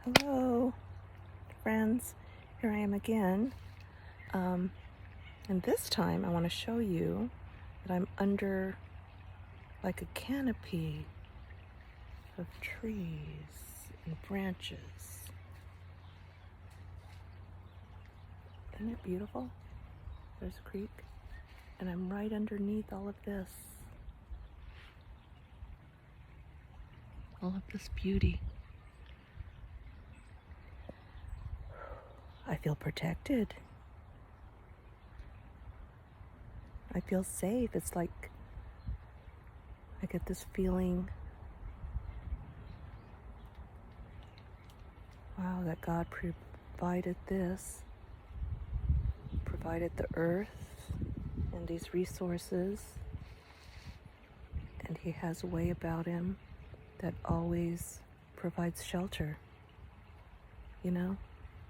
Hello, friends. Here I am again. And this time I want to show you that I'm under like a canopy of trees and branches. Isn't it beautiful? There's a creek, and I'm right underneath all of this. All of this beauty. I feel protected. I feel safe. It's like I get this feeling, wow, that God provided this, provided the earth and these resources, and He has a way about Him that always provides shelter,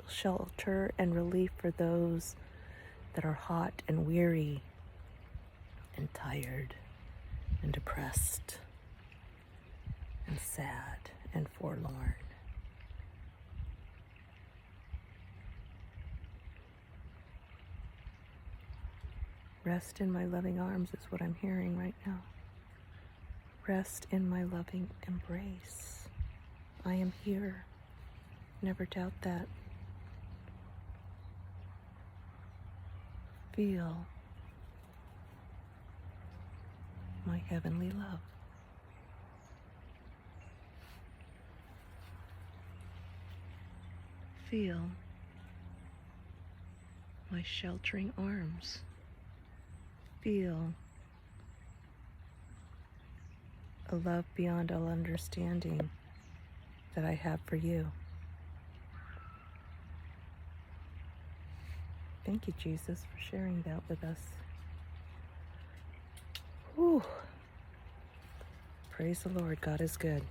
shelter and relief for those that are hot and weary and tired and depressed and sad and forlorn. Rest in my loving arms is what I'm hearing right now. Rest in my loving embrace. I am here. Never doubt that. Feel my heavenly love. Feel my sheltering arms. Feel a love beyond all understanding that I have for you. Thank you, Jesus, for sharing that with us. Whew. Praise the Lord. God is good.